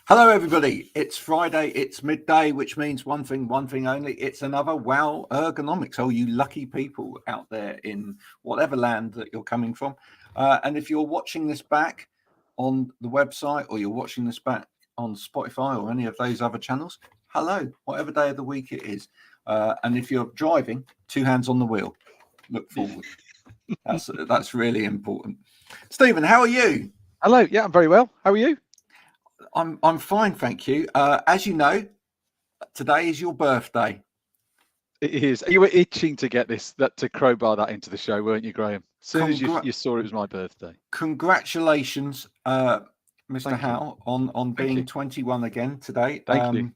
Hello, everybody. It's Friday. It's midday, which means one thing only. It's another Wow Ergonomics. Oh, you lucky people out there in whatever land that you're coming from. And if you're watching this back on the website or you're watching this back on Spotify or any of those other channels, hello, whatever day of the week it is. And if you're driving, two hands on the wheel. Look forward. That's really important. Stephen, how are you? Hello. Yeah, I'm very well. How are you? I'm fine, thank you. As you know, today is your birthday. It is. You were itching to get to crowbar that into the show, weren't you, Graham? As soon as you saw it was my birthday. Congratulations, Mr. Thank Howe, on being 21 again today. Thank you.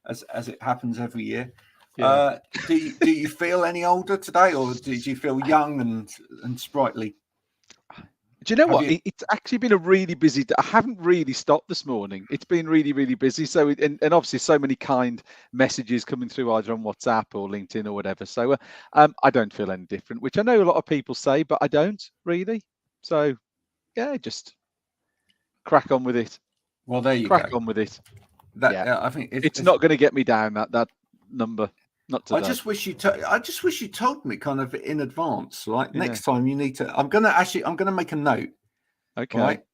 As it happens every year. Yeah. Do you feel any older today, or did you feel young and sprightly? Do you know what? It's actually been a really busy day. I haven't really stopped this morning. It's been really, really busy. So, and obviously so many kind messages coming through either on WhatsApp or LinkedIn or whatever. So I don't feel any different, which I know a lot of people say, but I don't really. So yeah, just crack on with it. Well, there you crack go. on with it. I think it's not going to get me down that number. Not today. I just wish you told me kind of in advance. Like next time you need to. I'm gonna make a note. Okay. Right?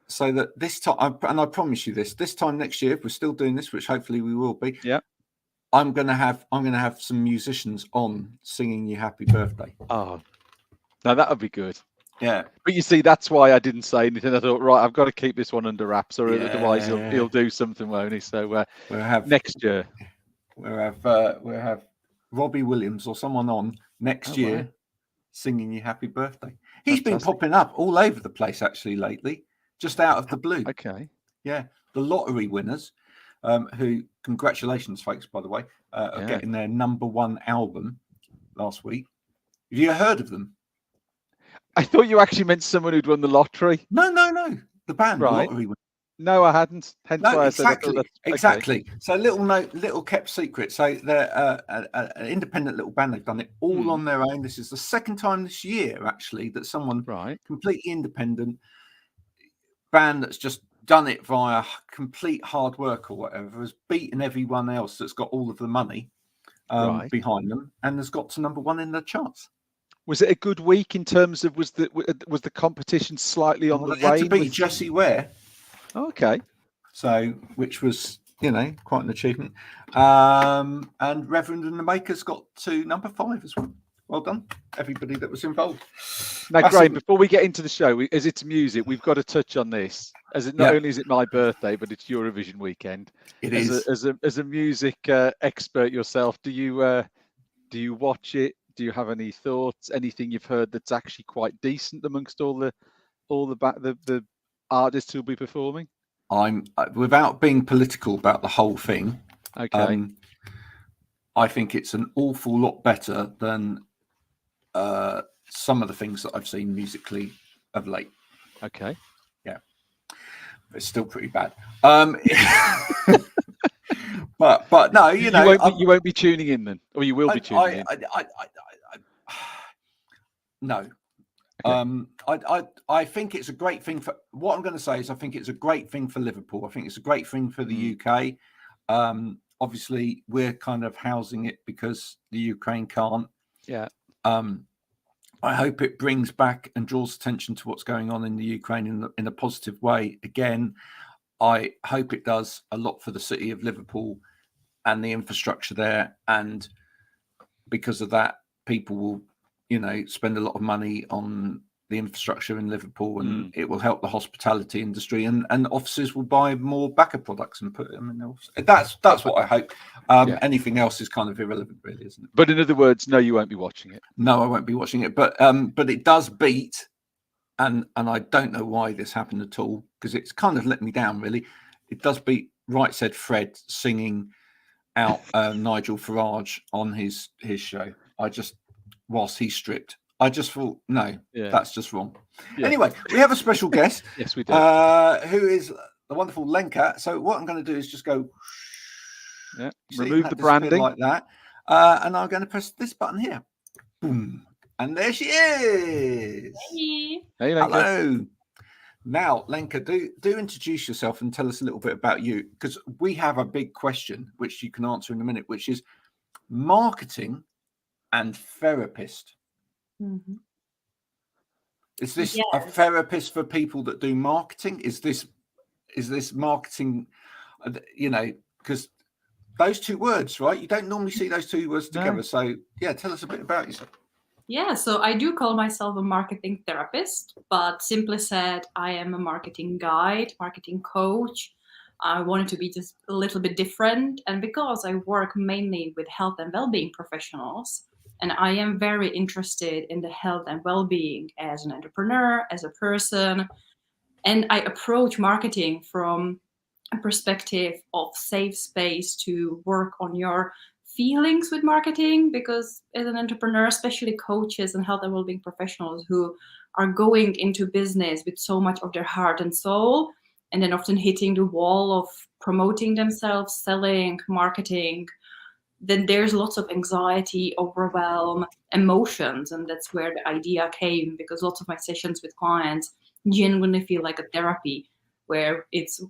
So that this time, and I promise you this time next year, if we're still doing this, which hopefully we will be. Yeah. I'm gonna have some musicians on singing you happy birthday. Oh, now that would be good. Yeah. But you see, that's why I didn't say anything. I thought, right, I've got to keep this one under wraps, or otherwise he'll do something, won't he? So we'll have next year. We'll have Robbie Williams or someone on next year singing you happy birthday. He's been popping up all over the place actually lately, just out of the blue. Okay. Yeah. The lottery winners, who, congratulations, folks, by the way, are getting their #1 album last week. Have you heard of them? I thought you actually meant someone who'd won the lottery. No. The band, the lottery winners. No, I hadn't. Hence why I said exactly. So little kept secret. So they're an independent little band. They've done it all on their own. This is the second time this year, actually, that someone completely independent band that's just done it via complete hard work or whatever has beaten everyone else that's got all of the money behind them and has got to #1 in the charts. Was it a good week in terms of was the competition slightly on the wane? They had to beat Jessie Ware. Okay. So, which was, quite an achievement. And Reverend and the Makers got to #5 as well. Well done, everybody that was involved. Now, Graham, before we get into the show, as it's music, we've got to touch on this. As it not only is it my birthday, but it's Eurovision weekend. It is. As a music expert yourself, do you watch it? Do you have any thoughts? Anything you've heard that's actually quite decent amongst all the artists who'll be performing? I'm without being political about the whole thing. Okay. I think it's an awful lot better than some of the things that I've seen musically of late. Okay. Yeah, it's still pretty bad. But no, you won't be tuning in then, or you will be tuning in. No. Okay. I think it's a great thing for what I'm going to say is I think it's a great thing for Liverpool. I think it's a great thing for the UK. Obviously, we're kind of housing it because the Ukraine can't. Yeah. I hope it brings back and draws attention to what's going on in the Ukraine in a positive way. Again, I hope it does a lot for the city of Liverpool and the infrastructure there. And because of that, people will, spend a lot of money on the infrastructure in Liverpool, and it will help the hospitality industry, and offices will buy more Backer products and put them in the office. That's what I hope. Anything else is kind of irrelevant, really, isn't it? But in other words, no, you won't be watching it. No, I won't be watching it. But it does beat, and I don't know why this happened at all, because it's kind of let me down, really. It does beat Right Said Fred singing out Nigel Farage on his show. Whilst he's stripped, I just thought, no, that's just wrong. Yeah. Anyway, we have a special guest. Yes, we do. Who is the wonderful Lenka. So what I'm going to do is just go. Yeah. Remove the branding like that, and I'm going to press this button here. Boom, and there she is. Hey. Hey, Lenka. Hello. Now, Lenka, do introduce yourself and tell us a little bit about you, because we have a big question which you can answer in a minute, which is marketing and therapist. Mm-hmm. Is this a therapist for people that do marketing? Is this marketing? You know, because those two words, right? You don't normally see those two words together. No. So, yeah, tell us a bit about yourself. Yeah, so I do call myself a marketing therapist, but simply said, I am a marketing guide, marketing coach. I wanted to be just a little bit different. And because I work mainly with health and well-being professionals, and I am very interested in the health and well-being as an entrepreneur, as a person, and I approach marketing from a perspective of safe space to work on your feelings with marketing, because as an entrepreneur, especially coaches and health and well-being professionals who are going into business with so much of their heart and soul, and then often hitting the wall of promoting themselves, selling, marketing, then there's lots of anxiety, overwhelm, emotions. And that's where the idea came, because lots of my sessions with clients genuinely feel like a therapy, where it's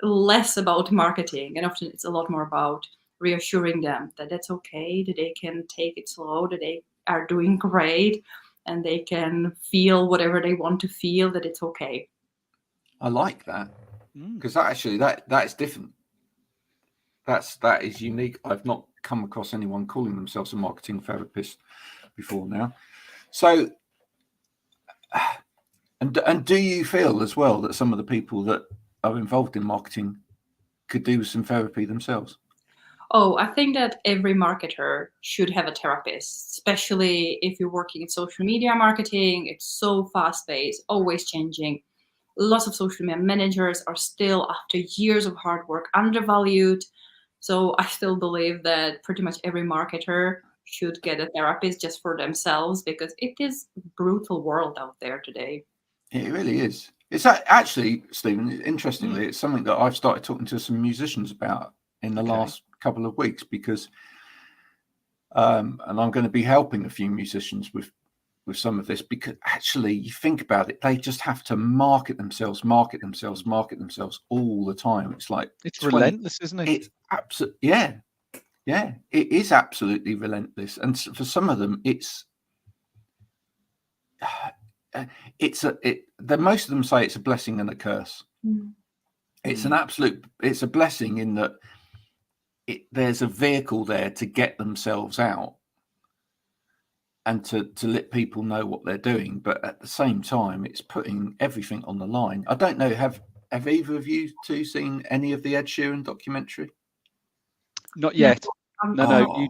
less about marketing and often it's a lot more about reassuring them that that's okay, that they can take it slow, that they are doing great, and they can feel whatever they want to feel, that it's okay. I like that, because actually that is different. That is unique. I've not come across anyone calling themselves a marketing therapist before now. So, and do you feel as well that some of the people that are involved in marketing could do with some therapy themselves? Oh, I think that every marketer should have a therapist, especially if you're working in social media marketing. It's so fast-paced, always changing. Lots of social media managers are still, after years of hard work, undervalued. So I still believe that pretty much every marketer should get a therapist just for themselves, because it is a brutal world out there today. It really is. It's actually, Stephen, interestingly, it's something that I've started talking to some musicians about in the last couple of weeks, because and I'm going to be helping a few musicians with some of this, because actually you think about it, they just have to market themselves all the time. It's like it's relentless, isn't it? It's absolutely, yeah, it is absolutely relentless. And for some of them, most of them say it's a blessing and a curse. It's it's a blessing in that there's a vehicle there to get themselves out and to let people know what they're doing, but at the same time it's putting everything on the line. I don't know, have either of you two seen any of the Ed Sheeran documentary? Not yet. No.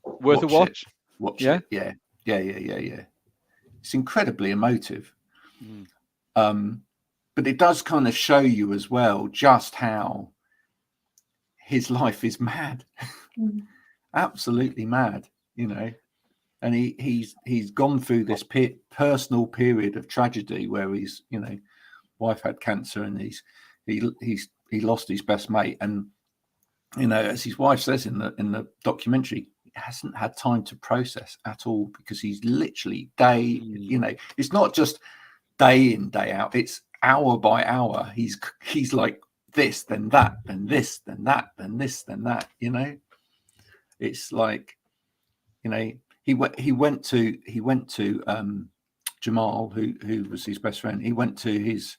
Worth a watch. Watch it. Yeah. It's incredibly emotive. But it does kind of show you as well just how his life is mad. Absolutely mad, you know. And he's gone through this personal period of tragedy where his, you know, wife had cancer, and he lost his best mate, and, you know, as his wife says in the documentary, he hasn't had time to process at all, because he's literally you know, it's not just day in, day out, it's hour by hour. He's like this, then that, then this, then that, then this, then that, you know. It's like, you know, he went to Jamal, who was his best friend. He went to his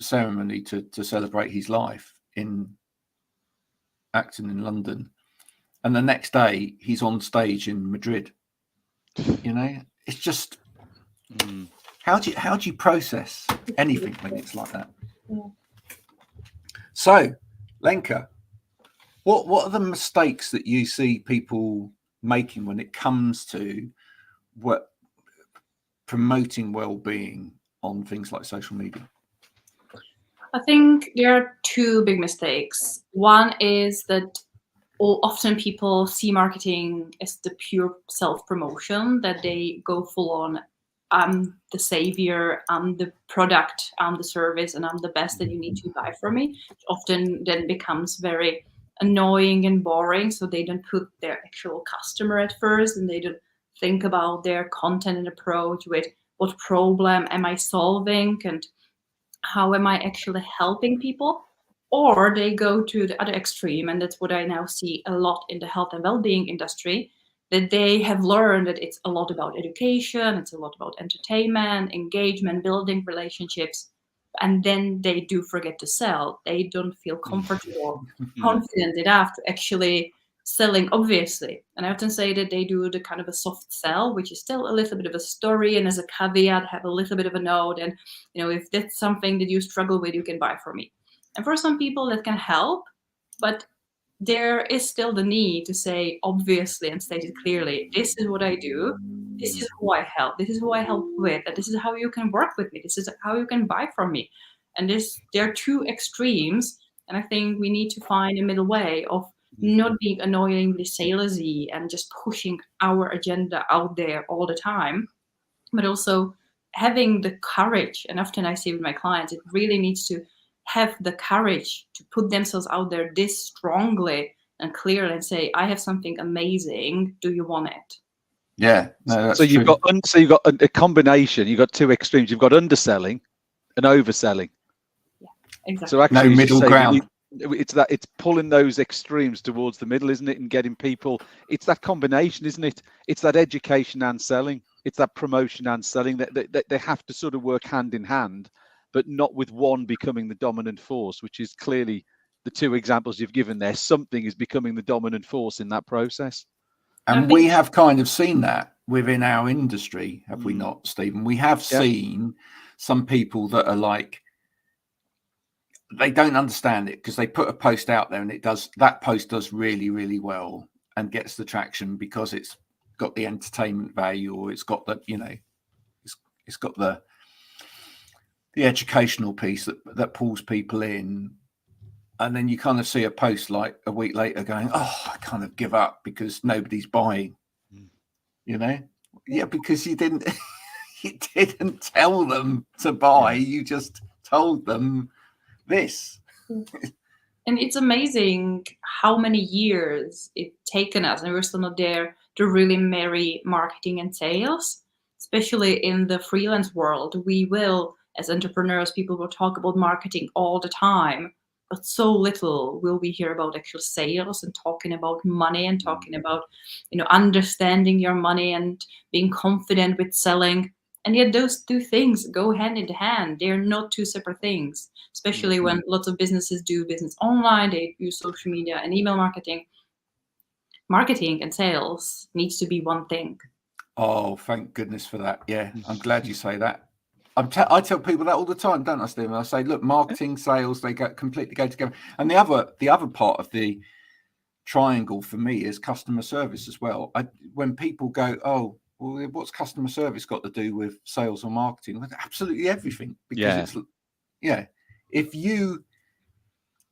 ceremony to celebrate his life in Acton in London, and the next day he's on stage in Madrid. You know, it's just how do you process anything when it's like that? So, Lenka, what are the mistakes that you see people making when it comes to promoting well-being on things like social media? I think there are two big mistakes. One is that often people see marketing as the pure self-promotion, that they go full on, I'm the savior, I'm the product, I'm the service, and I'm the best that you need to buy from me. Often then becomes very annoying and boring, so they don't put their actual customer at first, and they don't think about their content and approach with what problem am I solving and how am I actually helping people? Or they go to the other extreme, and that's what I now see a lot in the health and well-being industry, that they have learned that it's a lot about education, it's a lot about entertainment, engagement, building relationships, and then they do forget to sell. They don't feel comfortable, confident enough to actually selling, obviously. And I often say that they do the kind of a soft sell, which is still a little bit of a story, and as a caveat, have a little bit of a note. And if that's something that you struggle with, you can buy from me. And for some people that can help, but there is still the need to say obviously and state it clearly, this is what I do, this is who I help, this is who I help with, and this is how you can work with me, this is how you can buy from me. And there are two extremes, and I think we need to find a middle way of not being annoyingly salesy and just pushing our agenda out there all the time, but also having the courage. And often I see with my clients, it really needs to have the courage to put themselves out there this strongly and clearly and say, I have something amazing, do you want it? Yeah, no, that's so you've true. got a combination. You've got two extremes. You've got underselling and overselling. Yeah, exactly. So actually, no middle ground. It's pulling those extremes towards the middle, isn't it? And getting people. It's that combination, isn't it? It's that education and selling. It's that promotion and selling. That they have to sort of work hand in hand, but not with one becoming the dominant force, which is clearly the two examples you've given there. Something is becoming the dominant force in that process. And we have kind of seen that within our industry, have we not, Stephen? We have seen some people that are like, they don't understand it because they put a post out there and that post does really, really well and gets the traction because it's got the entertainment value, or it's got the, it's got the educational piece that pulls people in. And then you kind of see a post like a week later going, oh, I kind of give up because nobody's buying, Yeah, because you didn't tell them to buy. You just told them this. And it's amazing how many years it's taken us, and we're still not there, to really marry marketing and sales, especially in the freelance world. We will, as entrepreneurs, people will talk about marketing all the time, but so little will we hear about actual sales and talking about money and talking about, understanding your money and being confident with selling. And yet those two things go hand in hand. They're not two separate things, especially when lots of businesses do business online, they use social media and email marketing. Marketing and sales needs to be one thing. Oh, thank goodness for that. Yeah, I'm glad you say that. I tell people that all the time, don't I, Stephen? I say, look, marketing, sales, they completely go together. And the other part of the triangle for me is customer service as well. When people go, oh, well, what's customer service got to do with sales or marketing? Absolutely everything. Because if you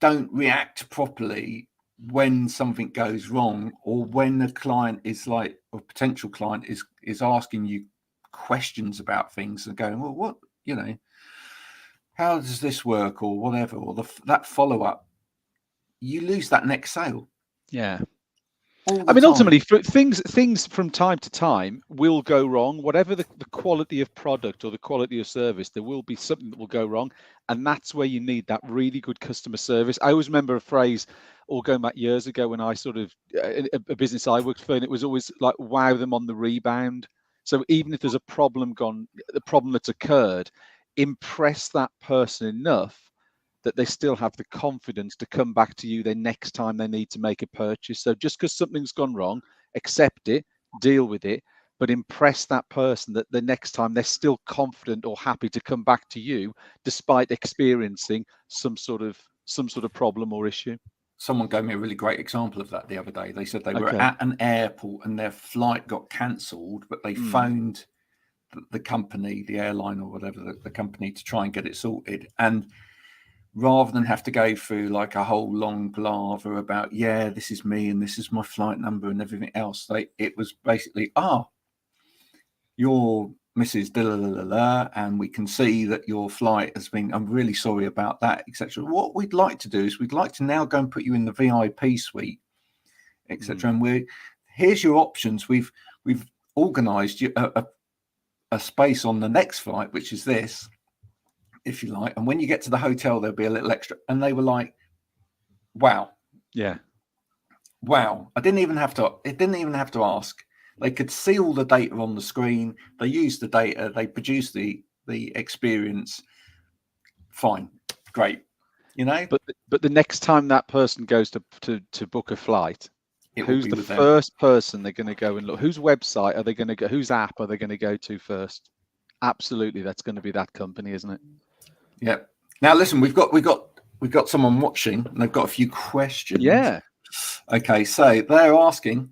don't react properly when something goes wrong, or when the client is like, or potential client is asking you questions about things and going, well, what, how does this work, or whatever, or that follow-up, you lose that next sale. Yeah. I mean, ultimately, things from time to time will go wrong. Whatever the quality of product or the quality of service, there will be something that will go wrong. And that's where you need that really good customer service. I always remember a phrase, all going back years ago, when I sort of, a business I worked for, and it was always like, wow them on the rebound. So even if there's a problem that's occurred, impress that person enough that they still have the confidence to come back to you the next time they need to make a purchase. So just because something's gone wrong, accept it, deal with it, but impress that person that the next time they're still confident or happy to come back to you despite experiencing some sort of problem or issue. Someone gave me a really great example of that the other day. They said they were at an airport and their flight got cancelled, but they phoned the company, the airline or whatever, the company, to try and get it sorted. And rather than have to go through like a whole long palaver about, this is me and this is my flight number and everything else, it was basically, you're Mrs. Da-la-la-la-la, and we can see that your flight has been, I'm really sorry about that, etc. What we'd like to do is we'd like to now go and put you in the VIP suite, etc. And here's your options. We've organised you a space on the next flight, which is this, if you like. And when you get to the hotel, there'll be a little extra. And they were like, wow. Yeah. Wow. It didn't even have to ask. They could see all the data on the screen. They used the data. They produced the experience. Fine. Great. You know? But the next time that person goes to book a flight, who's the first person they're going to go and look? Whose website are they going to go? Whose app are they going to go to first? Absolutely, that's going to be that company, isn't it? Yeah. Now listen, we've got someone watching, and they've got a few questions. Yeah. Okay, so they're asking,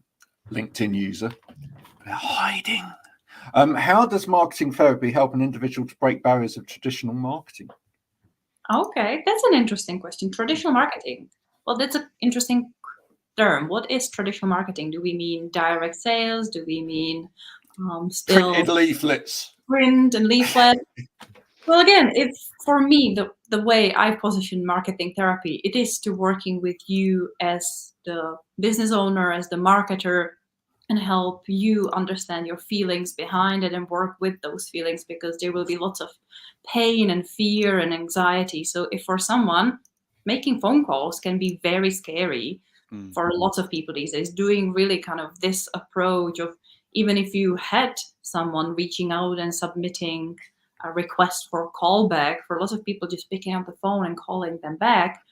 LinkedIn user, they're hiding. How does marketing therapy help an individual to break barriers of traditional marketing? Okay, that's an interesting question. Traditional marketing. Well, that's an interesting term. What is traditional marketing? Do we mean direct sales? Do we mean still printed leaflets? Print and leaflet? Well, again, if for me, the way I position marketing therapy, it is to working with you as the business owner, as the marketer, and help you understand your feelings behind it and work with those feelings, because there will be lots of pain and fear and anxiety. So if for someone, making phone calls can be very scary for lots of people these days, doing really kind of this approach of, even if you had someone reaching out and submitting a request for a callback, for lots of people just picking up the phone and calling them back,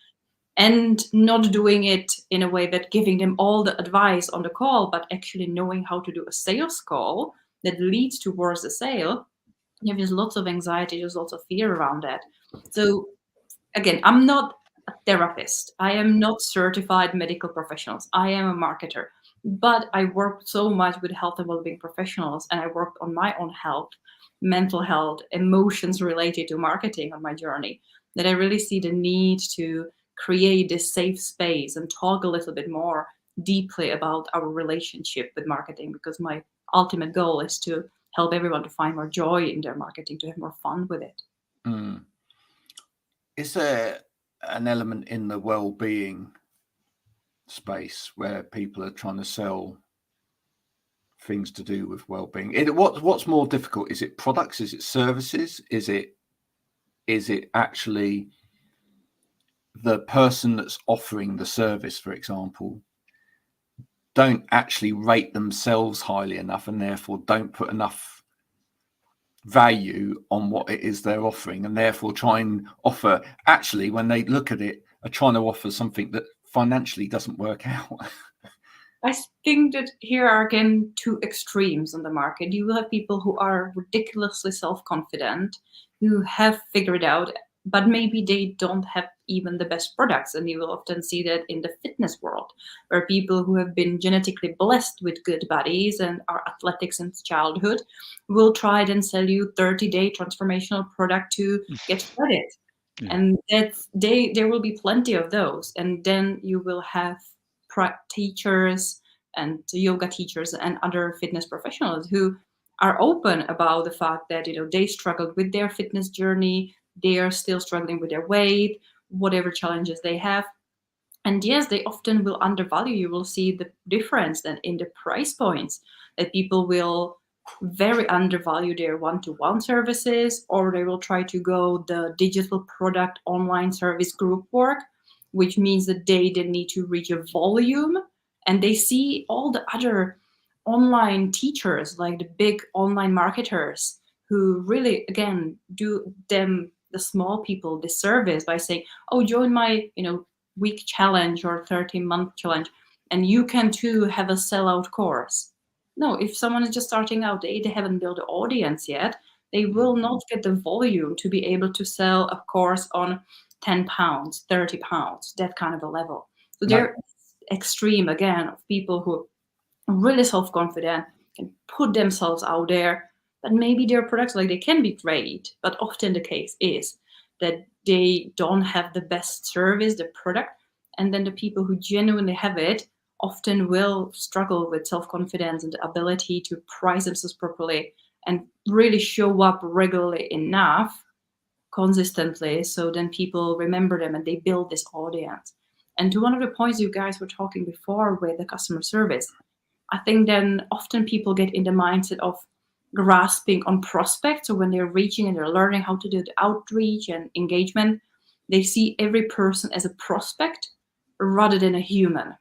and not doing it in a way that giving them all the advice on the call, but actually knowing how to do a sales call that leads towards the sale, there's lots of anxiety, there's lots of fear around that. So again, I'm not a therapist. I am not certified medical professionals. I am a marketer, but I work so much with health and well-being professionals, and I worked on my own health, mental health, emotions related to marketing on my journey, that I really see the need to create this safe space and talk a little bit more deeply about our relationship with marketing, because my ultimate goal is to help everyone to find more joy in their marketing, to have more fun with it. Is there an element in the well-being space where people are trying to sell things to do with well-being? What's more difficult? Is it products? Is it services? Is it actually the person that's offering the service, for example, don't actually rate themselves highly enough, and therefore don't put enough value on what it is they're offering, and therefore try and offer, actually, when they look at it, are trying to offer something that financially doesn't work out? I think that here are again two extremes on the market. You will have people who are ridiculously self-confident, who have figured out, but maybe they don't have even the best products. And you will often see that in the fitness world, where people who have been genetically blessed with good bodies and are athletic since childhood will try and sell you 30-day transformational product to get credit. Yeah. And there will be plenty of those. And then you will have teachers and yoga teachers and other fitness professionals who are open about the fact that, they struggled with their fitness journey, they are still struggling with their weight, whatever challenges they have. And yes, they often will undervalue. You will see the difference then in the price points, that people will very undervalue their one-to-one services, or they will try to go the digital product online service group work, which means that they need to reach a volume, and they see all the other online teachers, like the big online marketers, who really, again, do them, the small people, this service by saying, oh, join my week challenge or 13-month challenge, and you can too have a sellout course. No, if someone is just starting out, they haven't built an audience yet, they will not get the volume to be able to sell a course on 10 pounds, 30 pounds, that kind of a level. So they're extreme, again, of people who are really self-confident, can put themselves out there, but maybe their products, they can be great, but often the case is that they don't have the best service, the product, and then the people who genuinely have it often will struggle with self-confidence and the ability to price themselves properly and really show up regularly enough, consistently, so then people remember them and they build this audience. And to one of the points you guys were talking before with the customer service, I think then often people get in the mindset of, grasping on prospects. So when they're reaching and they're learning how to do the outreach and engagement, they see every person as a prospect rather than a human.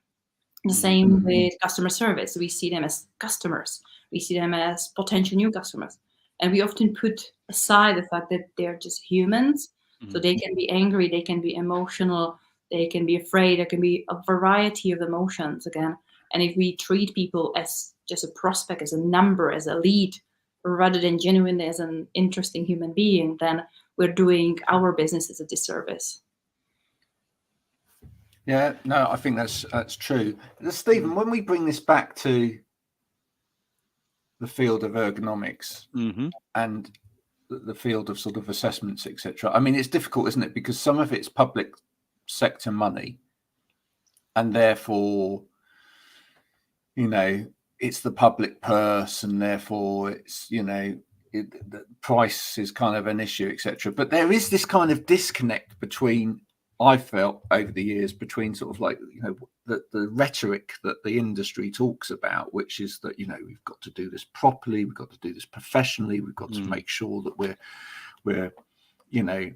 The same with customer service. We see them as customers. We see them as potential new customers. And we often put aside the fact that they're just humans. So they can be angry, they can be emotional, they can be afraid, there can be a variety of emotions again. And if we treat people as just a prospect, as a number, as a lead, rather than genuinely as an interesting human being, then we're doing our business as a disservice. Yeah, no, I think that's true. Stephen, when we bring this back to the field of ergonomics and the field of sort of assessments, etc., I mean, it's difficult, isn't it? Because some of it's public sector money, and therefore, you know, it's the public purse, and therefore it's, you know, the price is kind of an issue, etc. But there is this kind of disconnect between, I felt over the years, between sort of like, you know, the rhetoric that the industry talks about, which is that, you know, we've got to do this properly, we've got to do this professionally, we've got to make sure that we're you know,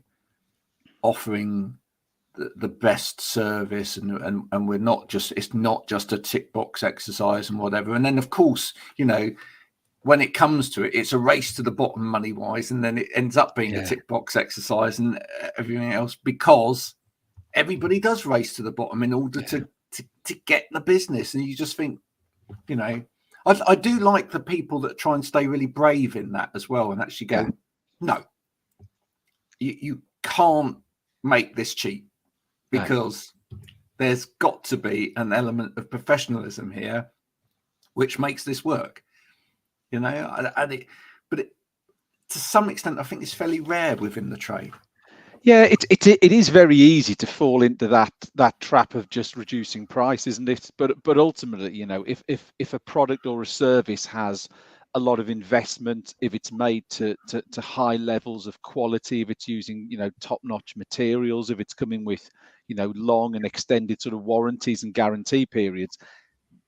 offering the best service, and we're not just, it's not just a tick box exercise and whatever. And then of course, you know, when it comes to it, it's a race to the bottom money wise, and then it ends up being a tick box exercise and everything else, because everybody does race to the bottom in order to get the business. And you just think, you know, I do like the people that try and stay really brave in that as well, and actually go, no, you can't make this cheap, because there's got to be an element of professionalism here which makes this work, you know. But to some extent, I think it's fairly rare within the trade. Yeah, it is very easy to fall into that trap of just reducing price, isn't it? But ultimately, you know, if a product or a service has a lot of investment, if it's made to high levels of quality, if it's using, you know, top-notch materials, if it's coming with, you know, long and extended sort of warranties and guarantee periods,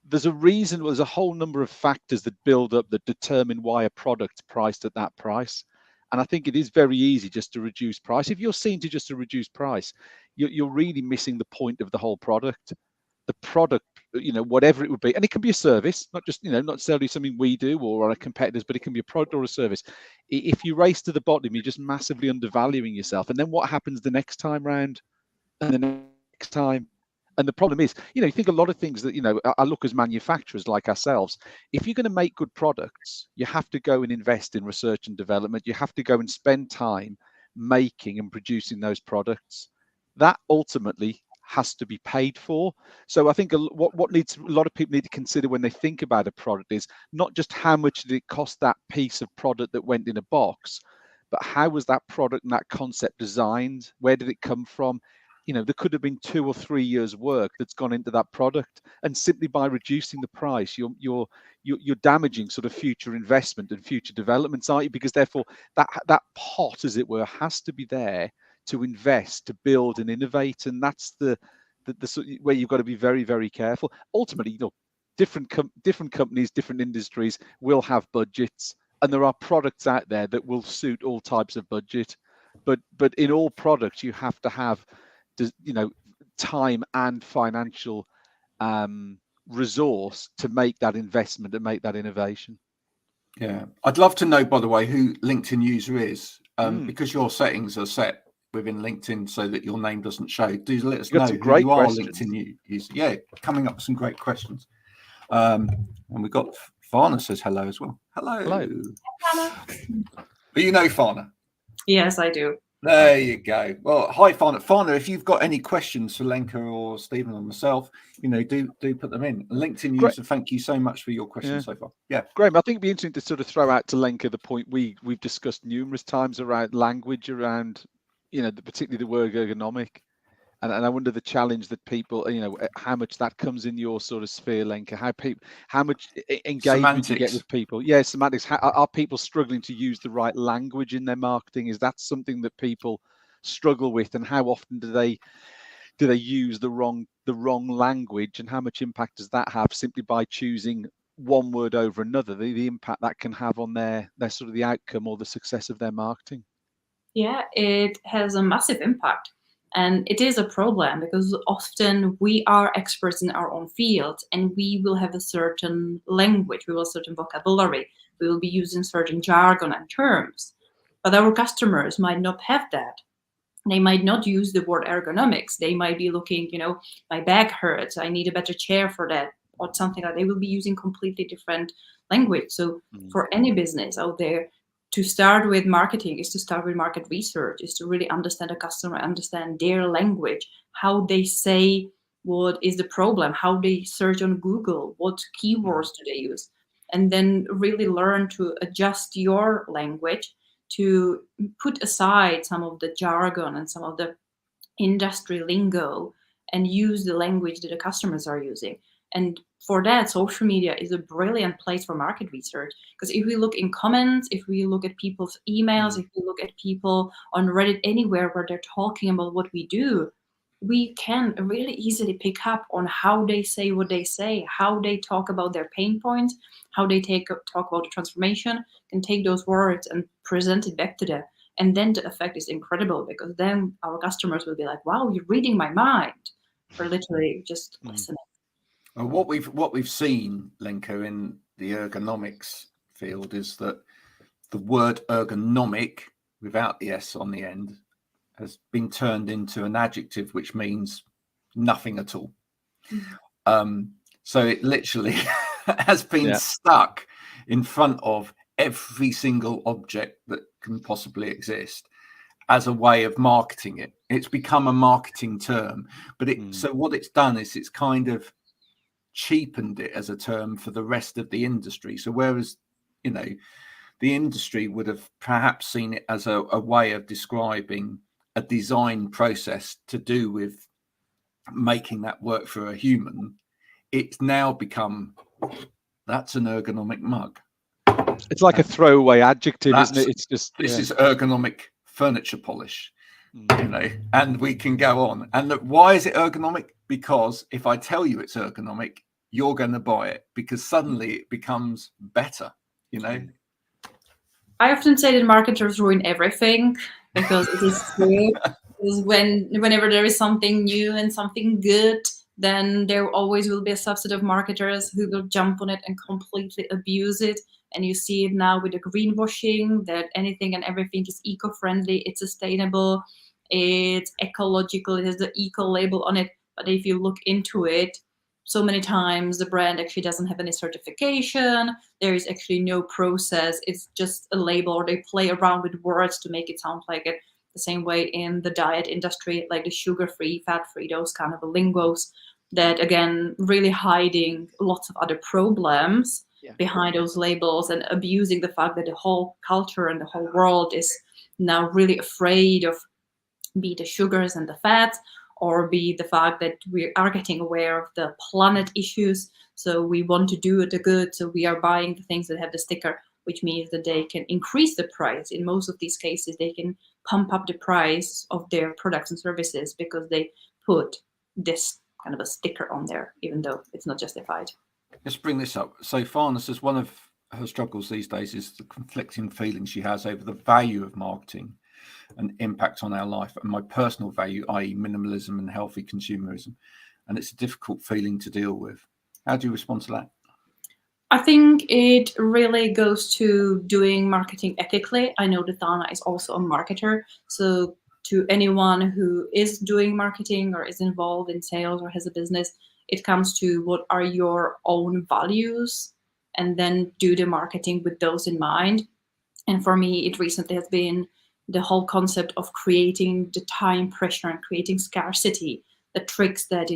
there's a reason, there's a whole number of factors that build up that determine why a product's priced at that price. And I think it is very easy just to reduce price. If you're seen to just to reduce price, you're really missing the point of the whole product. The product, you know, whatever it would be, and it can be a service, not just, you know, not necessarily something we do or our competitors, but it can be a product or a service. If you race to the bottom, you're just massively undervaluing yourself. And then what happens the next time round and the next time? And the problem is, you know, you think a lot of things that, you know, I look as manufacturers like ourselves, if you're going to make good products, you have to go and invest in research and development. You have to go and spend time making and producing those products. That ultimately has to be paid for. So I think what needs, a lot of people need to consider when they think about a product is not just how much did it cost that piece of product that went in a box, but how was that product and that concept designed? Where did it come from? You know, there could have been 2 or 3 years work that's gone into that product, and simply by reducing the price, you're damaging sort of future investment and future developments, aren't you? Because therefore that pot, as it were, has to be there to invest, to build and innovate, and that's the where you've got to be very, very careful. Ultimately, you know, different companies, different industries will have budgets, and there are products out there that will suit all types of budget. But in all products, you have to have, you know, time and financial resource to make that investment and make that innovation. Yeah, I'd love to know, by the way, who LinkedIn user is, because your settings are set within LinkedIn so that your name doesn't show. Do let us know who you are, LinkedIn user. Yeah, coming up with some great questions. And we've got Farna says hello as well. Hello. But you know Farna? Yes, I do. There you go. Well, hi, Farna. Farna, if you've got any questions for Lenka or Stephen or myself, you know, do put them in. LinkedIn user, thank you so much for your questions so far. Yeah, Graham, I think it'd be interesting to sort of throw out to Lenka the point we've discussed numerous times around language, around, you know, particularly the word ergonomic. And I wonder the challenge that people, you know, how much that comes in your sort of sphere, Lenka, how much engagement you get with people. Yeah, semantics. Are people struggling to use the right language in their marketing? Is that something that people struggle with? And how often do they use the wrong language? And how much impact does that have simply by choosing one word over another, the impact that can have on their sort of the outcome or the success of their marketing? Yeah, it has a massive impact. And it is a problem because often we are experts in our own field and we will have a certain language, we will have a certain vocabulary, we will be using certain jargon and terms. But our customers might not have that. They might not use the word ergonomics. They might be looking, my back hurts, I need a better chair for that, or something like that. They will be using completely different language. So for any business out there, to start with marketing is to start with market research, is to really understand the customer, understand their language, how they say what is the problem, how they search on Google, what keywords do they use, and then really learn to adjust your language, to put aside some of the jargon and some of the industry lingo and use the language that the customers are using. And for that, social media is a brilliant place for market research. Because if we look in comments, if we look at people's emails, if we look at people on Reddit, anywhere where they're talking about what we do, we can really easily pick up on how they say what they say, how they talk about their pain points, how they talk about the transformation, and take those words and present it back to them. And then the effect is incredible because then our customers will be like, wow, you're reading my mind, for literally just listening. And what we've seen, Lenka, in the ergonomics field is that the word ergonomic without the S on the end has been turned into an adjective which means nothing at all. So it literally has been stuck in front of every single object that can possibly exist as a way of marketing it. It's become a marketing term, but so what it's done is it's kind of cheapened it as a term for the rest of the industry. So whereas, the industry would have perhaps seen it as a way of describing a design process to do with making that work for a human, it's now become, that's an ergonomic mug. It's like a throwaway adjective, isn't it? It's just this is ergonomic furniture polish, and we can go on. And look, why is it ergonomic? Because if I tell you it's ergonomic, you're going to buy it because suddenly it becomes better, I often say that marketers ruin everything because it is true. Because whenever there is something new and something good, then there always will be a subset of marketers who will jump on it and completely abuse it. And you see it now with the greenwashing, that anything and everything is eco-friendly, it's sustainable, it's ecological, it has the eco label on it. But if you look into it, so many times the brand actually doesn't have any certification. There is actually no process. It's just a label, or they play around with words to make it sound like it. The same way in the diet industry, like the sugar-free, fat-free, those kind of lingos that, again, really hiding lots of other problems behind those labels and abusing the fact that the whole culture and the whole world is now really afraid of be the sugars and the fats, or be the fact that we are getting aware of the planet issues. So we want to do the good. So we are buying the things that have the sticker, which means that they can increase the price. In most of these cases, they can pump up the price of their products and services because they put this kind of a sticker on there, even though it's not justified. Let's bring this up. So Farna says one of her struggles these days is the conflicting feelings she has over the value of marketing and impact on our life, and my personal value, i.e. minimalism and healthy consumerism. And it's a difficult feeling to deal with. How do you respond to that? I think it really goes to doing marketing ethically. I know that Dana is also a marketer. So to anyone who is doing marketing or is involved in sales or has a business, it comes to what are your own values, and then do the marketing with those in mind. And for me, it recently has been the whole concept of creating the time pressure and creating scarcity, the tricks that,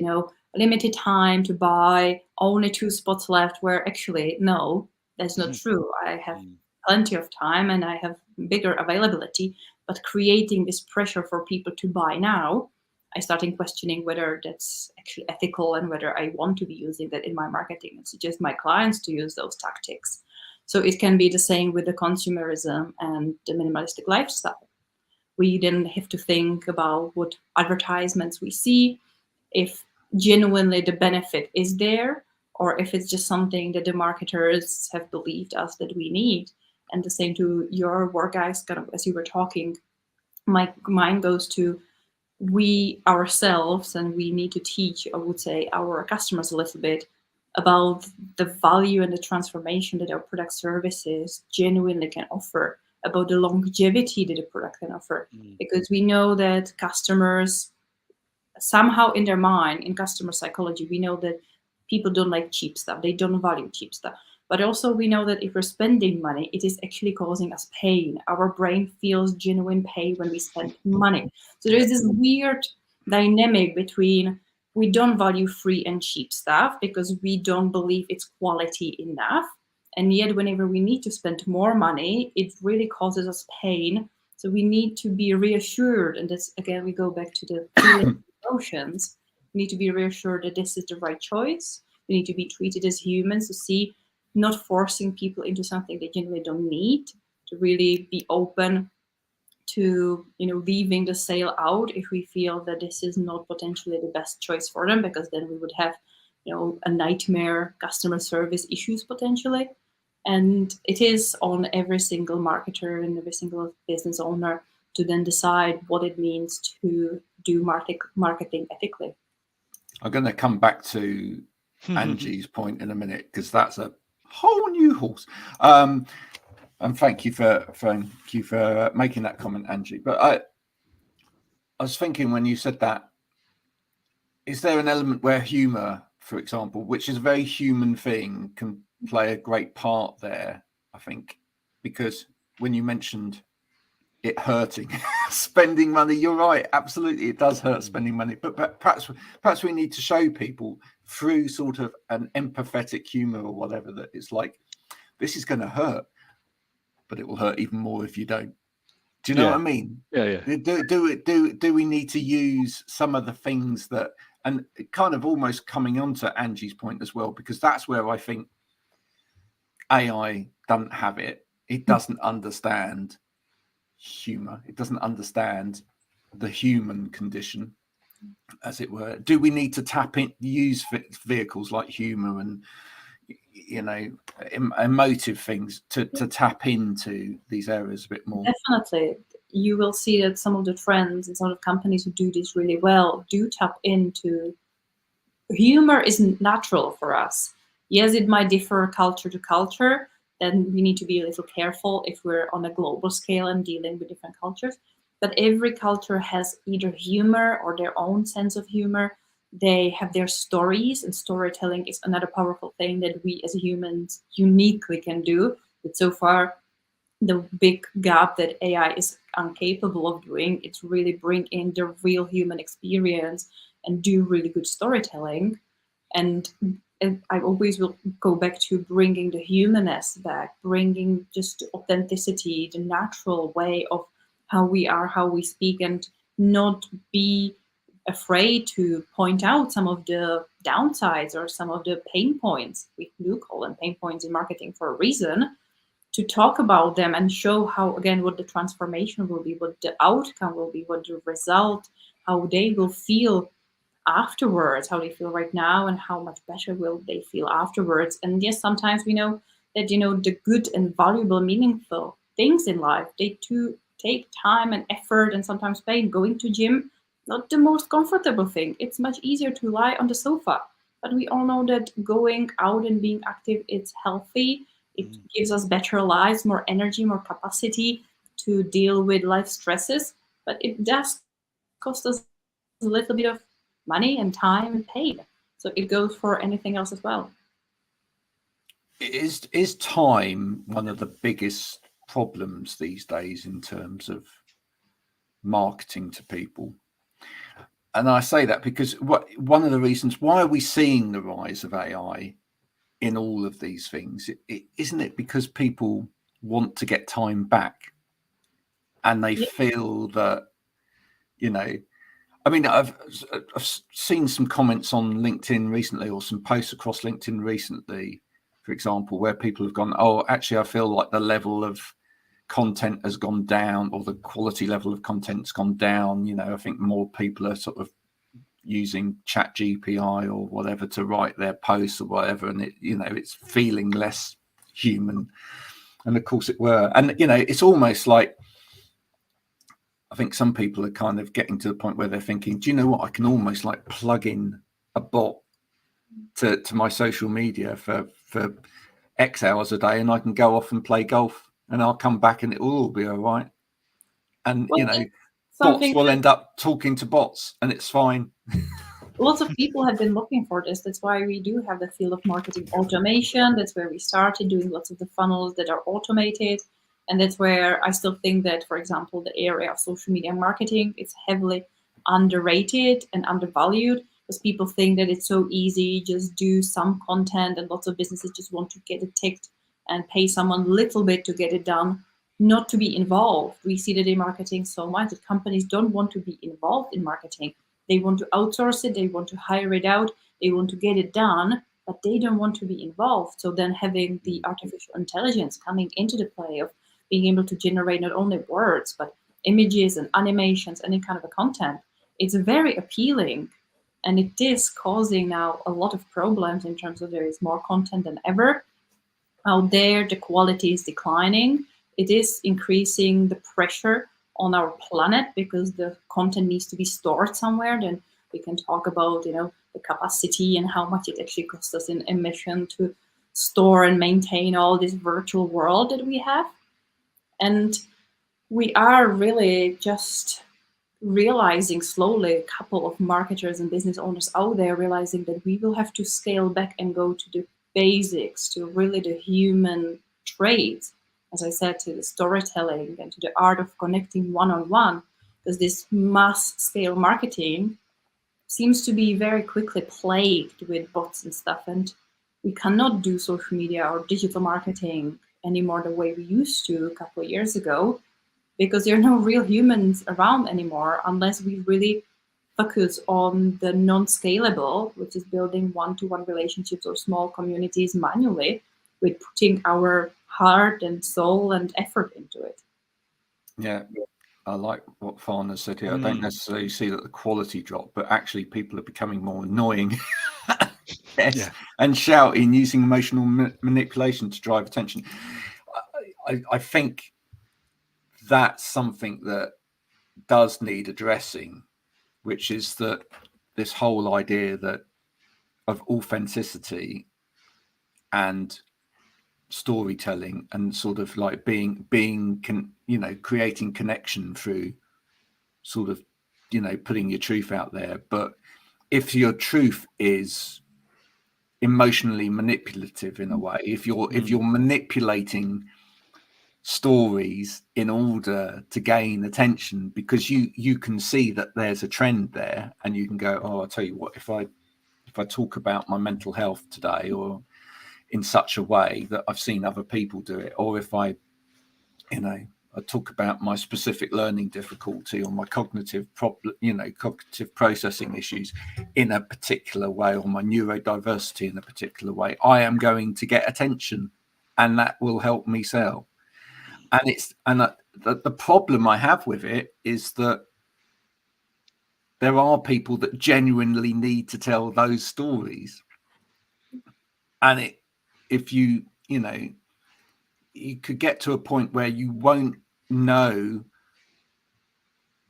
limited time to buy, only 2 spots left, where actually, no, that's not true. I have plenty of time and I have bigger availability, but creating this pressure for people to buy now, I started questioning whether that's actually ethical and whether I want to be using that in my marketing and suggest my clients to use those tactics. So it can be the same with the consumerism and the minimalistic lifestyle. We then have to think about what advertisements we see, if genuinely the benefit is there, or if it's just something that the marketers have believed us that we need. And the same to your work, guys, kind of as you were talking, my mind goes to we ourselves, and we need to teach, I would say, our customers a little bit about the value and the transformation that our product services genuinely can offer, about the longevity that the product can offer. Because we know that customers, somehow in their mind, in customer psychology, we know that people don't like cheap stuff. They don't value cheap stuff. But also we know that if we're spending money, it is actually causing us pain. Our brain feels genuine pain when we spend money. So there's this weird dynamic between we don't value free and cheap stuff because we don't believe it's quality enough. And yet whenever we need to spend more money, it really causes us pain. So we need to be reassured. And that's, again, we go back to the feeling emotions. We need to be reassured that this is the right choice. We need to be treated as humans, to see, not forcing people into something they genuinely don't need, to really be open to, leaving the sale out if we feel that this is not potentially the best choice for them, because then we would have, a nightmare customer service issues potentially. And it is on every single marketer and every single business owner to then decide what it means to do marketing ethically. I'm going to come back to Angie's point in a minute, because that's a whole new horse. And thank you for making that comment, Angie. But I was thinking when you said that, is there an element where humor, for example, which is a very human thing, can play a great part there? I think, because when you mentioned it hurting spending money, you're right, absolutely, it does hurt spending money, but perhaps we need to show people through sort of an empathetic humor or whatever, that it's like, this is going to hurt, but it will hurt even more if you don't. Do you know what I mean? Yeah. Do we need to use some of the things that, and kind of almost coming on to Angie's point as well, because that's where I think AI doesn't have it. It doesn't understand humor. It doesn't understand the human condition, as it were. Do we need to use vehicles like humor and emotive things to tap into these areas a bit more? Definitely. You will see that some of the trends and some of the companies who do this really well do tap into humor. Isn't natural for us. Yes, it might differ culture to culture. Then we need to be a little careful if we're on a global scale and dealing with different cultures. But every culture has either humor or their own sense of humor. They have their stories, and storytelling is another powerful thing that we as humans uniquely can do. But so far, the big gap that AI is incapable of doing, it's really bring in the real human experience and do really good storytelling. And I always will go back to bringing the humanness back, bringing just authenticity, the natural way of how we are, how we speak, and not be afraid to point out some of the downsides or some of the pain points. We do call them pain points in marketing for a reason, to talk about them and show how, again, what the transformation will be, what the outcome will be, what the result, how they will feel afterwards, how they feel right now, and how much better will they feel afterwards. And yes, sometimes we know that, the good and valuable, meaningful things in life, they too take time and effort and sometimes pain. Going to gym, not the most comfortable thing. It's much easier to lie on the sofa. But we all know that going out and being active, it's healthy. It gives us better lives, more energy, more capacity to deal with life stresses. But it does cost us a little bit of money and time and pain. So it goes for anything else as well. Is time one of the biggest problems these days in terms of marketing to people? And I say that because one of the reasons why are we seeing the rise of AI in all of these things? Isn't it because people want to get time back, and they feel that, I mean, I've seen some comments on LinkedIn recently, or some posts across LinkedIn recently, for example, where people have gone, oh, actually, I feel like the level of content has gone down, or the quality level of content's gone down. I think more people are sort of, using chat GPI or whatever to write their posts or whatever, and it's feeling less human. And of course it were. And it's almost like, I think some people are kind of getting to the point where they're thinking, do you know what, I can almost like plug in a bot to my social media for X hours a day, and I can go off and play golf, and I'll come back and it will all be all right. And bots will end up talking to bots, and it's fine. Lots of people have been looking for this. That's why we do have the field of marketing automation. That's where we started doing lots of the funnels that are automated. And that's where I still think that, for example, the area of social media marketing is heavily underrated and undervalued, because people think that it's so easy, just do some content, and lots of businesses just want to get it ticked and pay someone a little bit to get it done, not to be involved. We see that in marketing so much that companies don't want to be involved in marketing. They want to outsource it, they want to hire it out, they want to get it done, but they don't want to be involved. So then having the artificial intelligence coming into the play of being able to generate not only words, but images and animations, any kind of a content, it's very appealing. And it is causing now a lot of problems in terms of there is more content than ever out there, the quality is declining, it is increasing the pressure on our planet because the content needs to be stored somewhere. Then we can talk about, the capacity and how much it actually costs us in emission to store and maintain all this virtual world that we have. And we are really just realizing slowly, a couple of marketers and business owners out there realizing that we will have to scale back and go to the basics, to really the human traits, as I said, to the storytelling and to the art of connecting one-on-one, because this mass scale marketing seems to be very quickly plagued with bots and stuff. And we cannot do social media or digital marketing anymore the way we used to a couple of years ago, because there are no real humans around anymore unless we really focus on the non-scalable, which is building one-to-one relationships or small communities manually with putting our heart and soul and effort into it. Yeah, I like what Farna said here. I don't necessarily see that the quality drop, but actually people are becoming more annoying. And shouting, using emotional manipulation to drive attention. I think that's something that does need addressing, which is that this whole idea that of authenticity and storytelling and sort of like creating connection through sort of, putting your truth out there. But if your truth is emotionally manipulative in a way, if you're manipulating stories in order to gain attention because you can see that there's a trend there, and you can go, oh, I'll tell you what, if I talk about my mental health today, or in such a way that I've seen other people do it, or if I talk about my specific learning difficulty or my cognitive processing issues in a particular way, or my neurodiversity in a particular way, I am going to get attention, and that will help me sell. And the problem I have with it is that there are people that genuinely need to tell those stories, and if you could get to a point where you won't know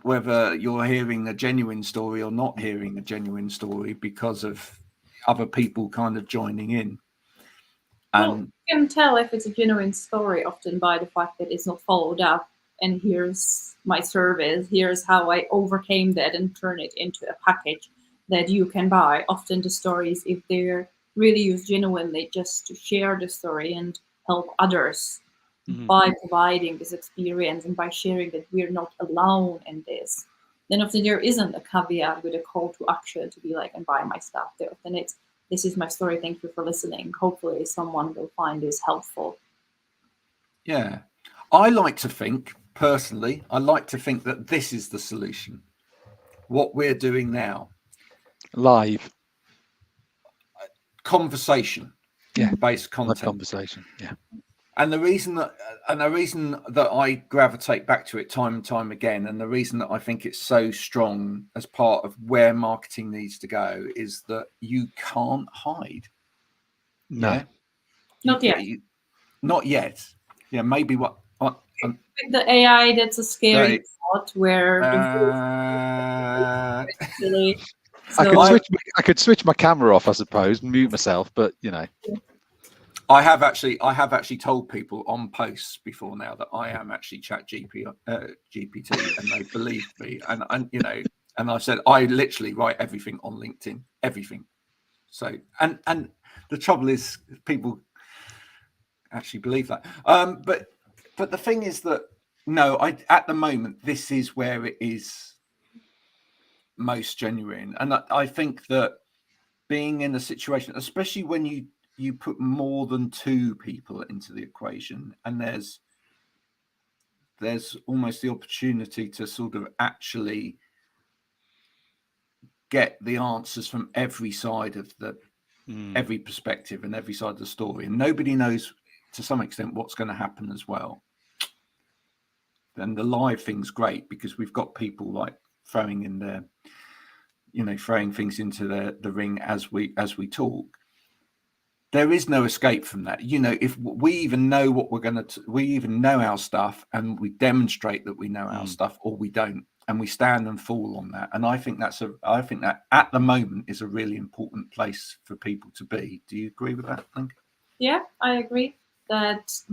whether you're hearing a genuine story or not hearing a genuine story because of other people kind of joining in. Well, you can tell if it's a genuine story often by the fact that it's not followed up. And here's my service, here's how I overcame that and turn it into a package that you can buy. Often the stories, if they're really used genuinely just to share the story and help others by providing this experience and by sharing that we're not alone in this, then often there isn't a caveat with a call to action to be like, and buy my stuff. There often it's, this is my story, thank you for listening. Hopefully someone will find this helpful. Yeah. I like to think, personally, that this is the solution. What we're doing now. Live. Conversation. Yeah. Based content. Live conversation. Yeah. And the reason that I gravitate back to it time and time again, and the reason that I think it's so strong as part of where marketing needs to go, is that you can't hide. No. Yeah? Not yet. Not yet. Yeah, maybe what With the AI, that's a scary thought where really. So I could switch my camera off, I suppose, and mute myself, but you know. I have actually told people on posts before now that I am actually GPT, and they believed me. And you know, and I said I literally write everything on LinkedIn, everything. So and the trouble is people actually believe that. But the thing is that no, at the moment this is where it is most genuine, and I think that being in a situation, especially when you put more than two people into the equation, and there's almost the opportunity to sort of actually get the answers from every side of every perspective and every side of the story, and nobody knows to some extent what's going to happen as well. Then the live thing's great because we've got people like throwing things into the ring as we talk. There is no escape from that. You know, if we even know what we're going to, we even know our stuff and we demonstrate that we know our stuff, or we don't, and we stand and fall on that. And I think that at the moment is a really important place for people to be. Do you agree with that, Lenka? Yeah, I agree that's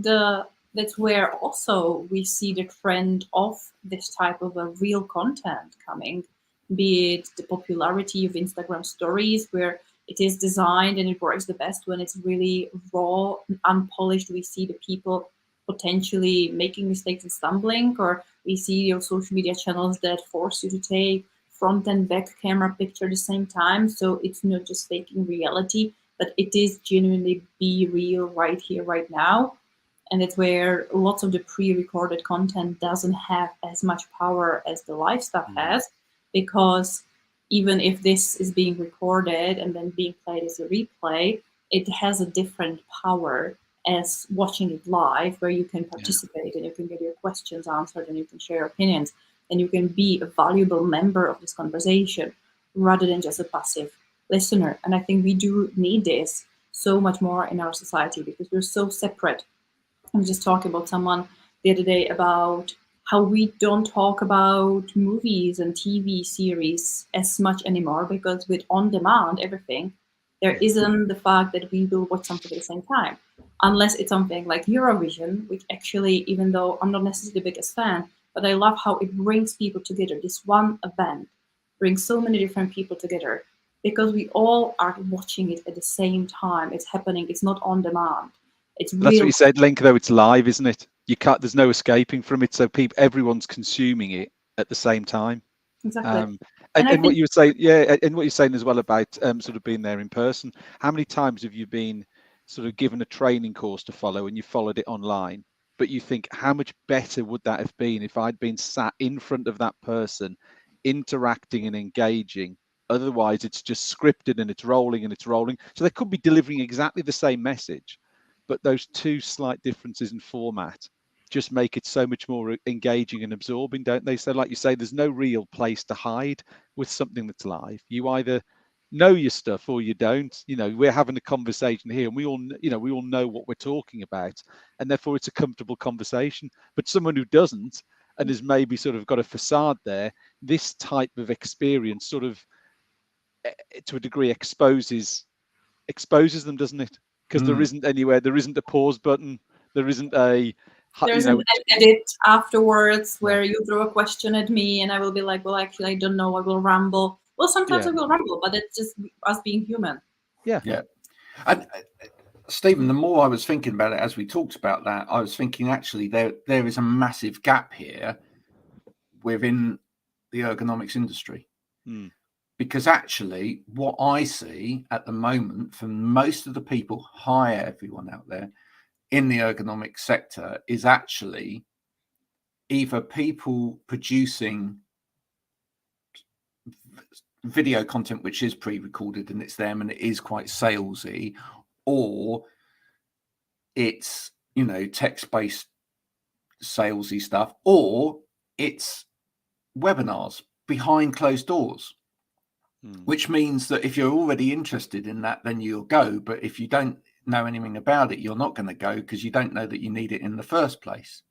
where also we see the trend of this type of a real content coming, be it the popularity of Instagram stories, where it is designed and it works the best when it's really raw and unpolished. We see the people potentially making mistakes and stumbling, or we see your social media channels that force you to take front and back camera picture at the same time. So it's not just faking reality, but it is genuinely be real right here, right now. And it's where lots of the pre-recorded content doesn't have as much power as the live stuff has, because even if this is being recorded and then being played as a replay, it has a different power as watching it live, where you can participate and you can get your questions answered and you can share opinions and you can be a valuable member of this conversation rather than just a passive listener. And I think we do need this so much more in our society because we're so separate. I was just talking about someone the other day about how we don't talk about movies and TV series as much anymore, because with on-demand everything, there isn't the fact that we will watch something at the same time, unless it's something like Eurovision, which actually, even though I'm not necessarily the biggest fan, but I love how it brings people together. This one event brings so many different people together because we all are watching it at the same time. It's happening. It's not on demand. It's real. That's what you said, Link, though. It's live, isn't it? You can't, there's no escaping from it. So everyone's consuming it at the same time. Exactly. And what you were saying, and what you're saying as well about sort of being there in person. How many times have you been sort of given a training course to follow and you followed it online, but you think, how much better would that have been if I'd been sat in front of that person, interacting and engaging? Otherwise, it's just scripted and it's rolling and it's rolling. So they could be delivering exactly the same message, but those two slight differences in format just make it so much more engaging and absorbing, don't they? So like you say, there's no real place to hide with something that's live. You either know your stuff or you don't. You know, we're having a conversation here and we all know what we're talking about, and therefore it's a comfortable conversation. But someone who doesn't and has maybe sort of got a facade there, this type of experience sort of to a degree exposes them, doesn't it? Because there isn't anywhere, there isn't a pause button, there isn't a there's an edit afterwards where you throw a question at me and I will be like, well, actually I don't know, I will ramble. Well, sometimes I will ramble, but it's just us being human. Yeah. And Stephen, the more I was thinking about it as we talked about that, I was thinking actually there is a massive gap here within the ergonomics industry. Because actually what I see at the moment from most of the people, everyone out there in the ergonomics sector, is actually either people producing video content which is pre-recorded and it's them and it is quite salesy, or it's text-based salesy stuff, or it's webinars behind closed doors, which means that if you're already interested in that, then you'll go. But if you don't know anything about it, you're not going to go because you don't know that you need it in the first place.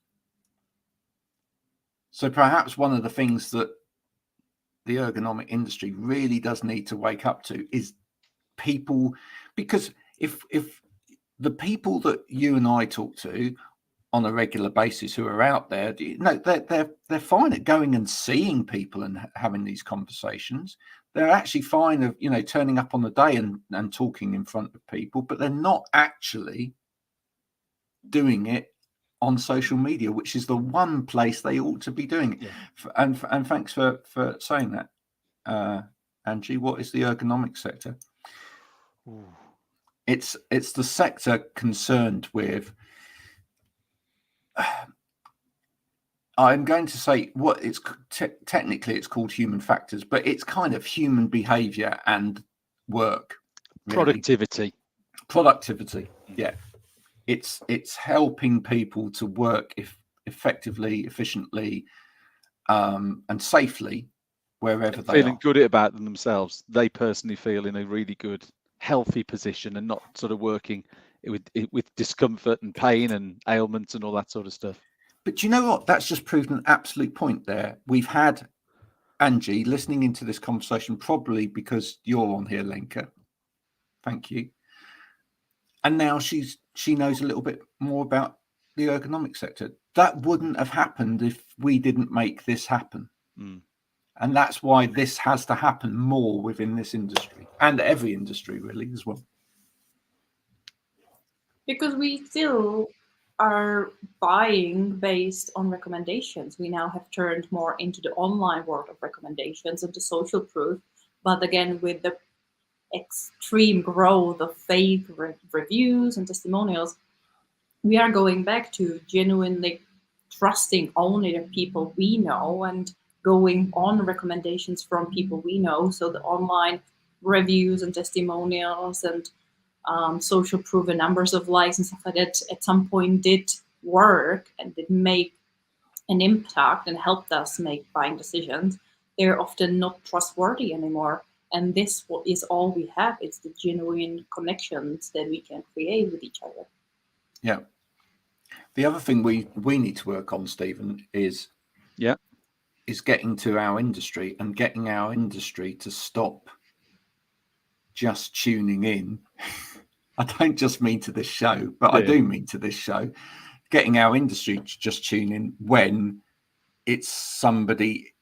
So perhaps one of the things that the ergonomic industry really does need to wake up to is people, because if the people that you and I talk to on a regular basis who are out there, they're fine at going and seeing people and having these conversations. They're actually fine of turning up on the day and talking in front of people, but they're not actually doing it on social media, which is the one place they ought to be doing it. Yeah. And thanks for saying that, Angie. What is the ergonomic sector? Ooh. It's the sector concerned with, I'm going to say what it's technically it's called human factors, but it's kind of human behavior and work, really. Productivity. Yeah. It's helping people to work effectively, efficiently, and safely wherever they are. Feeling good about themselves. They personally feel in a really good, healthy position and not sort of working with discomfort and pain and ailments and all that sort of stuff. But you know what? That's just proved an absolute point there. We've had Angie listening into this conversation, probably because you're on here, Lenka. Thank you. And now she knows a little bit more about the ergonomic sector. That wouldn't have happened if we didn't make this happen. And that's why this has to happen more within this industry and every industry really as well. Because we still are buying based on recommendations. We now have turned more into the online world of recommendations and the social proof. But again, with the extreme growth of fake reviews and testimonials, we are going back to genuinely trusting only the people we know and going on recommendations from people we know. So the online reviews and testimonials and social proof and numbers of likes and stuff like that at some point did work and did make an impact and helped us make buying decisions. They're often not trustworthy anymore. And this is all we have. It's the genuine connections that we can create with each other. Yeah. The other thing we need to work on, Stephen, is getting to our industry and getting our industry to stop just tuning in. I don't just mean to this show, but I do mean to this show. Getting our industry to just tune in when it's somebody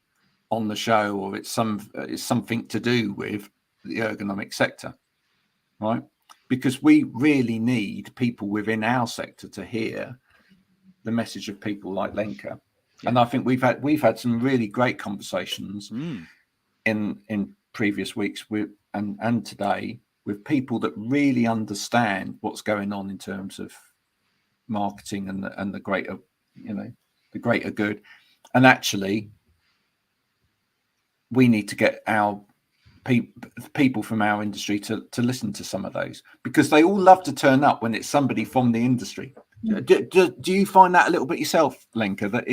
on the show or it's something to do with the ergonomic sector, right? Because we really need people within our sector to hear the message of people like Lenka. Yeah. And I think we've had some really great conversations in previous weeks and today with people that really understand what's going on in terms of marketing and the greater, the greater good. And actually, we need to get our people from our industry to listen to some of those, because they all love to turn up when it's somebody from the industry. Do you find that a little bit yourself, Lenka, that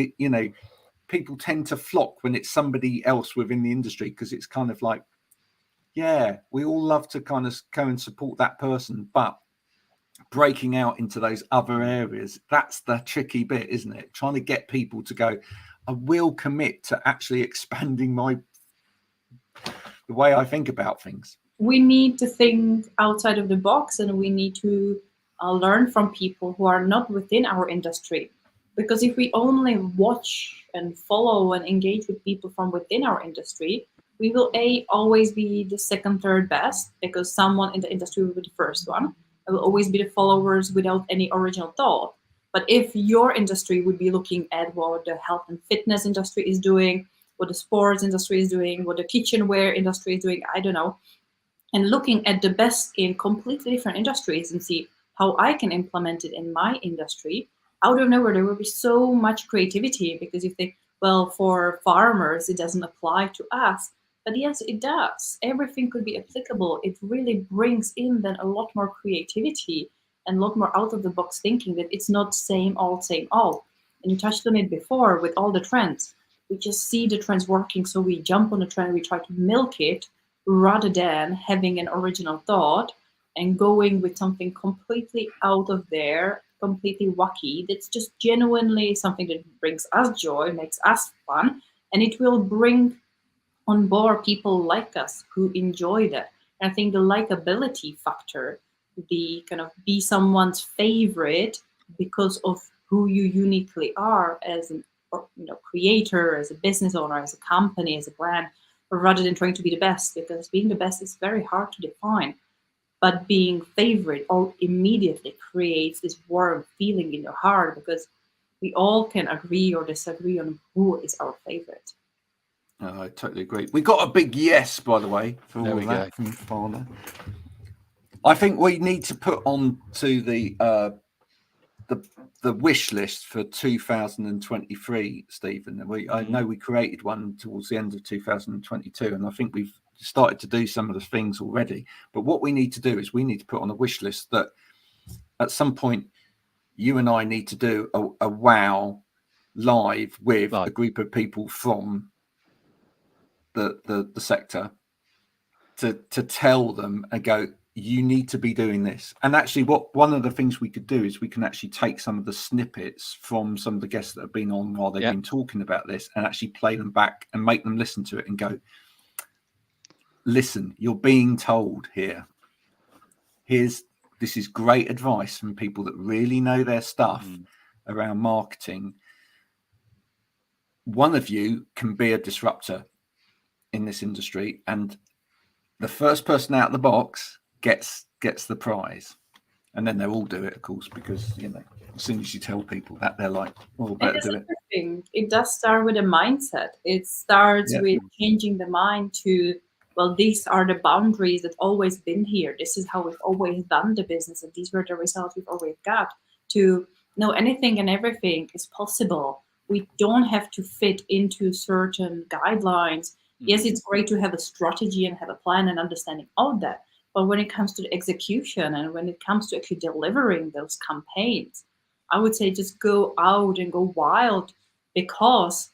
people tend to flock when it's somebody else within the industry, because it's kind of like, yeah, we all love to kind of go and support that person, but breaking out into those other areas, that's the tricky bit, isn't it? Trying to get people to go, I will commit to actually expanding the way I think about things. We need to think outside of the box, and we need to learn from people who are not within our industry. Because if we only watch and follow and engage with people from within our industry, we will always be the second, third best, because someone in the industry will be the first one. It will always be the followers without any original thought. But if your industry would be looking at what the health and fitness industry is doing, what the sports industry is doing, what the kitchenware industry is doing, I don't know, and looking at the best in completely different industries and see how I can implement it in my industry, out of nowhere, there will be so much creativity, because you think, well, for farmers, it doesn't apply to us. But yes, it does. Everything could be applicable. It really brings in then a lot more creativity. and a lot more out of the box thinking, that it's not same old, same old. And you touched on it before with all the trends. We just see the trends working, so we jump on the trend, we try to milk it rather than having an original thought and going with something completely out of there, completely wacky, that's just genuinely something that brings us joy, makes us fun, and it will bring on board people like us who enjoy that. And I think the likability factor, the kind of be someone's favorite because of who you uniquely are as an creator, as a business owner, as a company, as a brand, rather than trying to be the best, because being the best is very hard to define. But being favorite all immediately creates this warm feeling in your heart, because we all can agree or disagree on who is our favorite. I totally agree. We got a big yes, by the way, for all of that go. from Fana. I think we need to put on to the wish list for 2023, Stephen. I know we created one towards the end of 2022, and I think we've started to do some of the things already. But what we need to do is we need to put on a wish list that at some point you and I need to do a wow live with a group of people from the sector to tell them and go, you need to be doing this. And actually, one of the things we could do is we can actually take some of the snippets from some of the guests that have been on while they've been talking about this and actually play them back and make them listen to it and go, listen, you're being told here. This is great advice from people that really know their stuff around marketing. One of you can be a disruptor in this industry, and the first person out of the box gets the prize. And then they'll all do it, of course, because as soon as you tell people that, they're like, well, better do it. It does start with a mindset. It starts with changing the mind to, well, these are the boundaries that always been here. This is how we've always done the business, and these were the results we've always got. To know anything and everything is possible. We don't have to fit into certain guidelines. Yes, it's great to have a strategy and have a plan and understanding of that. But when it comes to the execution and when it comes to actually delivering those campaigns, I would say just go out and go wild, because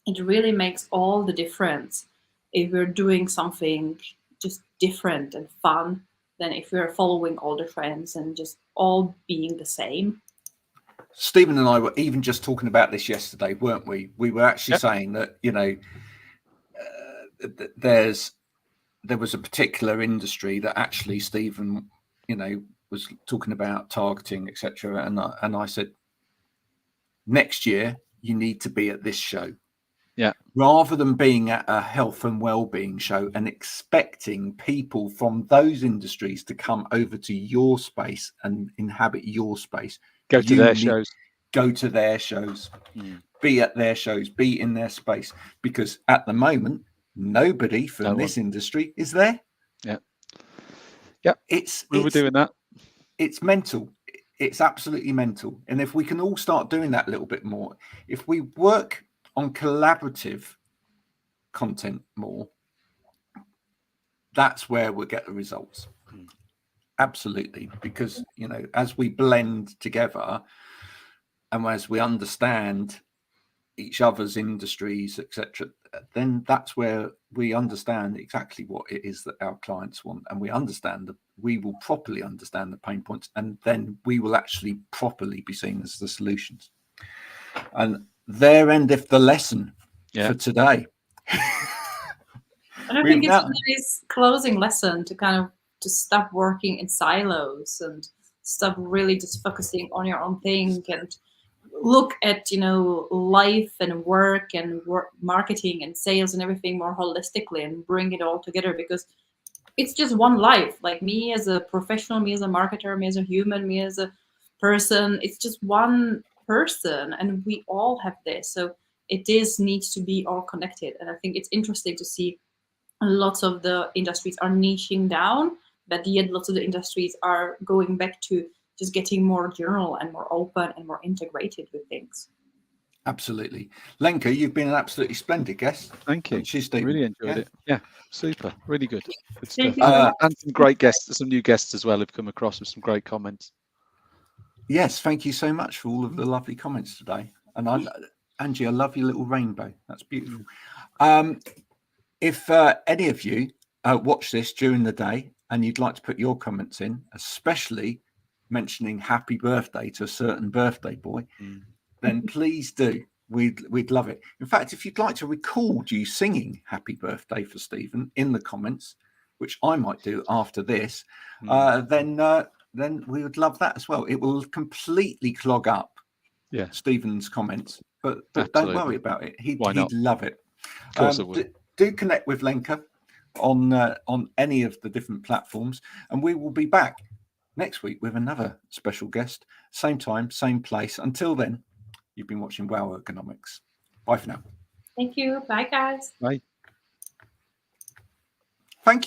it really makes all the difference if we're doing something just different and fun than if we're following all the trends and just all being the same. Stephen and I were even just talking about this yesterday, weren't we? We were actually saying that, there was a particular industry that actually Stephen, was talking about targeting, etc. And I said, next year you need to be at this show. Yeah. Rather than being at a health and well-being show and expecting people from those industries to come over to your space and inhabit your space. Go to their shows. Go to their shows. Be at their shows. Be in their space. Because at the moment, nobody from this industry is there. Yeah. We were doing that. It's mental. It's absolutely mental. And if we can all start doing that a little bit more, if we work on collaborative content more, that's where we'll get the results. Absolutely. Because, as we blend together and as we understand each other's industries, etc., then that's where we understand exactly what it is that our clients want, and we will properly understand the pain points, and then we will actually properly be seen as the solutions. And there endeth the lesson for today. And I think it's a nice closing lesson to stop working in silos and stop really just focusing on your own thing and look at life and work and marketing and sales and everything more holistically and bring it all together, because it's just one life. Like me as a professional, me as a marketer, me as a human, me as a person, it's just one person, and we all have this. So it needs to be all connected. And I think it's interesting to see lots of the industries are niching down, but yet lots of the industries are going back to just getting more general and more open and more integrated with things. Absolutely. Lenka, you've been an absolutely splendid guest. Thank you. Really enjoyed it. Yeah, super. Really good. Good stuff. And some great guests, some new guests as well have come across with some great comments. Yes, thank you so much for all of the lovely comments today. And Angie, I love your little rainbow. That's beautiful. If any of you watch this during the day and you'd like to put your comments in, especially mentioning happy birthday to a certain birthday boy, then please do. We'd love it. In fact, if you'd like to record you singing happy birthday for Stephen in the comments, which I might do after this, then we would love that as well. It will completely clog up Stephen's comments, but don't worry about it. He'd love it. Of course I would. Do connect with Lenka on any of the different platforms, and we will be back next week with another special guest, same time, same place. Until then, you've been watching Wow Ergonomics. Bye for now. Thank you. Bye, guys. Bye. Thank you.